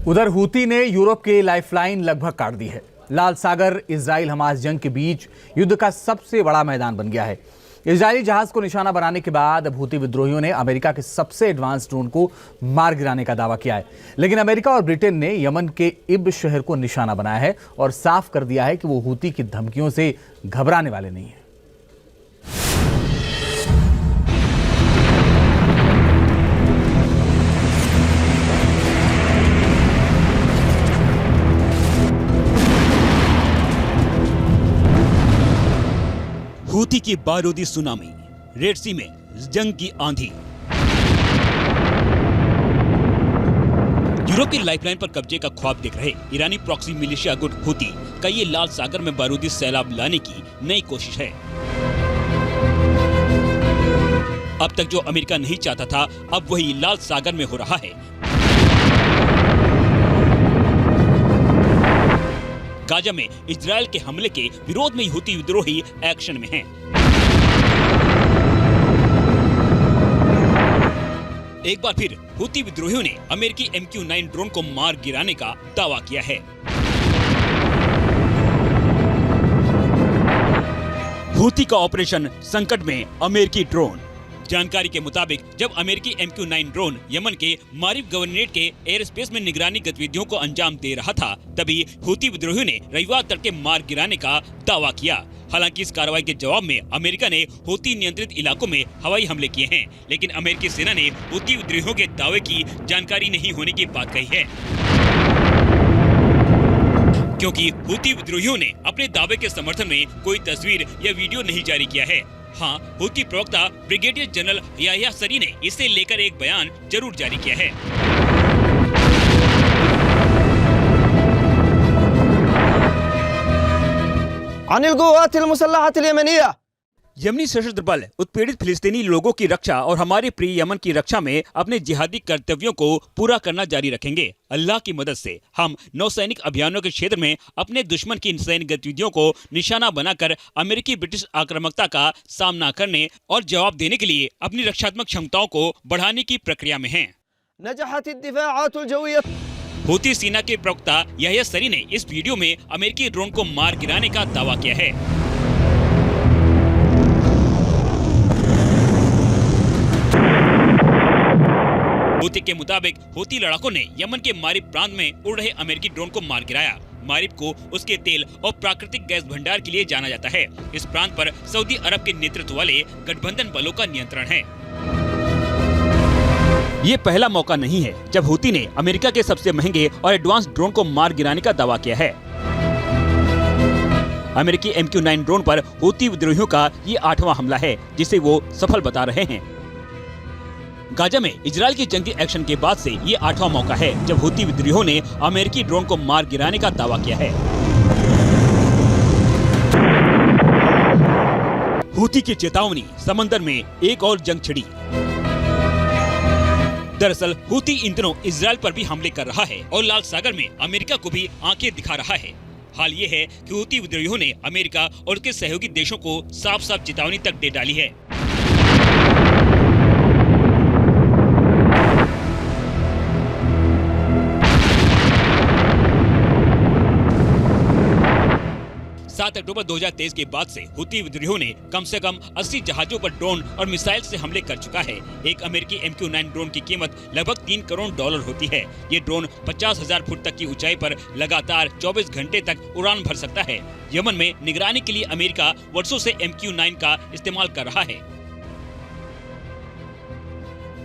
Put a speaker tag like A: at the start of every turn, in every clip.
A: उधर हूती ने यूरोप की लाइफलाइन लगभग काट दी है। लाल सागर इजराइल हमास जंग के बीच युद्ध का सबसे बड़ा मैदान बन गया है। इजरायली जहाज को निशाना बनाने के बाद अब हूती विद्रोहियों ने अमेरिका के सबसे एडवांस ड्रोन को मार गिराने का दावा किया है। लेकिन अमेरिका और ब्रिटेन ने यमन के इब शहर को निशाना बनाया है और साफ कर दिया है कि वो हूती की धमकियों से घबराने वाले नहीं हैं।
B: हूती की बारूदी सुनामी, रेड सी में जंग की आंधी। यूरोप की लाइफलाइन पर कब्जे का ख्वाब देख रहे ईरानी प्रॉक्सी मिलिशिया गुट हूती का ये लाल सागर में बारूदी सैलाब लाने की नई कोशिश है। अब तक जो अमेरिका नहीं चाहता था, अब वही लाल सागर में हो रहा है। गाजा में इजरायल के हमले के विरोध में हूती विद्रोही एक्शन में हैं। एक बार फिर हूती विद्रोहियों ने अमेरिकी MQ-9 ड्रोन को मार गिराने का दावा किया है। हूती का ऑपरेशन संकट में अमेरिकी ड्रोन। जानकारी के मुताबिक जब अमेरिकी MQ-9 ड्रोन यमन के मारिब गवर्नरेट के एयर स्पेस में निगरानी गतिविधियों को अंजाम दे रहा था, तभी हूती विद्रोहियों ने रविवार तड़के मार गिराने का दावा किया। हालांकि इस कार्रवाई के जवाब में अमेरिका ने हूती नियंत्रित इलाकों में हवाई हमले किए हैं, लेकिन अमेरिकी सेना ने हूती विद्रोहियों के दावे की जानकारी नहीं होने की बात कही है, क्योंकि हूती विद्रोहियों ने अपने दावे के समर्थन में कोई तस्वीर या वीडियो नहीं जारी किया है। हाँ, हूती प्रवक्ता ब्रिगेडियर जनरल याह्या सरी ने इसे लेकर एक बयान जरूर जारी किया है।
C: अनिल गुवातिल मुसल्लहातिल यमनिया,
B: यमनी सशस्त्र बल उत्पीड़ित फिलिस्तीनी लोगों की रक्षा और हमारे प्रिय यमन की रक्षा में अपने जिहादी कर्तव्यों को पूरा करना जारी रखेंगे। अल्लाह की मदद से हम नौसैनिक अभियानों के क्षेत्र में अपने दुश्मन की सैन्य गतिविधियों को निशाना बनाकर अमेरिकी ब्रिटिश आक्रामकता का सामना करने और जवाब देने के लिए अपनी रक्षात्मक क्षमताओं को बढ़ाने की प्रक्रिया में हैं। हूती सेना के प्रवक्ता याह्या सरी ने इस वीडियो में अमेरिकी ड्रोन को मार गिराने का दावा किया है। हूती के मुताबिक हूती लड़ाकों ने यमन के मारिब प्रांत में उड़ रहे अमेरिकी ड्रोन को मार गिराया। मारिब को उसके तेल और प्राकृतिक गैस भंडार के लिए जाना जाता है। इस प्रांत पर सऊदी अरब के नेतृत्व वाले गठबंधन बलों का नियंत्रण है। ये पहला मौका नहीं है जब हूती ने अमेरिका के सबसे महंगे और एडवांस ड्रोन को मार गिराने का दावा किया है। अमेरिकी MQ-9 ड्रोन पर हूती विद्रोहियों का ये 8वां हमला है, जिसे वो सफल बता रहे हैं। गाजा में इजरायल की जंगी एक्शन के बाद से ये 8वां मौका है जब हूती विद्रोहियों ने अमेरिकी ड्रोन को मार गिराने का दावा किया है। हूती की चेतावनी, समंदर में एक और जंग छिड़ी। दरअसल हूती इन दिनों इजरायल पर भी हमले कर रहा है और लाल सागर में अमेरिका को भी आंखें दिखा रहा है। हाल ये है कि हूती विद्रोहियों ने अमेरिका और उसके सहयोगी देशों को साफ साफ चेतावनी तक दे डाली है। अक्टूबर 2023 के बाद से हूती विद्रोहियों ने कम से कम 80 जहाजों पर ड्रोन और मिसाइल से हमले कर चुका है। एक अमेरिकी MQ-9 ड्रोन की कीमत लगभग $3 करोड़ होती है। ये ड्रोन 50,000 फुट तक की ऊंचाई पर लगातार 24 घंटे तक उड़ान भर सकता है। यमन में निगरानी के लिए अमेरिका वर्षों से MQ-9 का इस्तेमाल कर रहा है।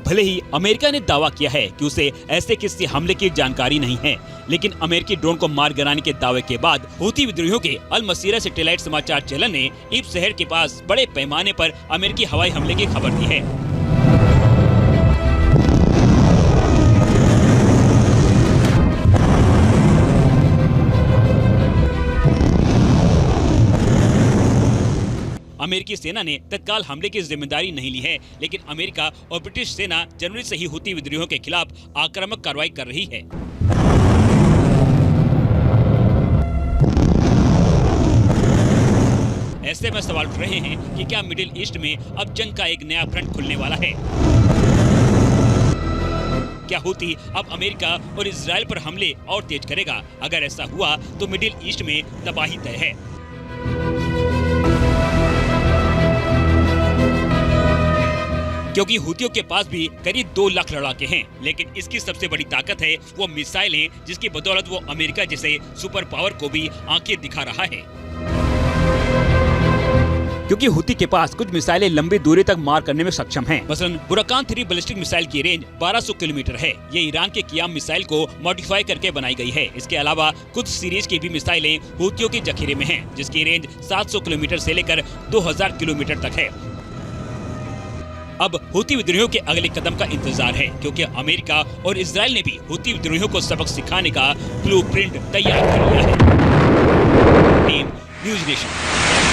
B: भले ही अमेरिका ने दावा किया है कि उसे ऐसे किसी हमले की जानकारी नहीं है, लेकिन अमेरिकी ड्रोन को मार गिराने के दावे के बाद हूती विद्रोहियों के अल मसीरा सैटेलाइट समाचार चैनल ने इब शहर के पास बड़े पैमाने पर अमेरिकी हवाई हमले की खबर दी है। अमेरिकी सेना ने तत्काल हमले की जिम्मेदारी नहीं ली है, लेकिन अमेरिका और ब्रिटिश सेना जनवरी से ही हूती विद्रोहियों के खिलाफ आक्रामक कार्रवाई कर रही है। ऐसे में सवाल उठ रहे हैं कि क्या मिडिल ईस्ट में अब जंग का एक नया फ्रंट खुलने वाला है। क्या हूती अब अमेरिका और इजराइल पर हमले और तेज करेगा? अगर ऐसा हुआ तो मिडिल ईस्ट में तबाही तय है। क्योंकि हूतियों के पास भी करीब 2 लाख लड़ाके हैं, लेकिन इसकी सबसे बड़ी ताकत है वो मिसाइलें, जिसकी बदौलत वो अमेरिका जैसे सुपर पावर को भी आंखें दिखा रहा है। क्योंकि हूती के पास कुछ मिसाइलें लंबी दूरी तक मार करने में सक्षम हैं। मसलन बुरकान 3 बैलिस्टिक मिसाइल की रेंज 1200 किलोमीटर है। ये ईरान के कियाम मिसाइल को मॉडिफाई करके बनाई गई है। इसके अलावा कुछ सीरीज की भी मिसाइलें हूतियों के जखीरे में हैं, जिसकी रेंज 700 किलोमीटर से लेकर 2000 किलोमीटर तक है। अब हूती विद्रोहियों के अगले कदम का इंतजार है, क्योंकि अमेरिका और इजराइल ने भी हूती विद्रोहियों को सबक सिखाने का ब्लूप्रिंट तैयार कर लिया है। News nation.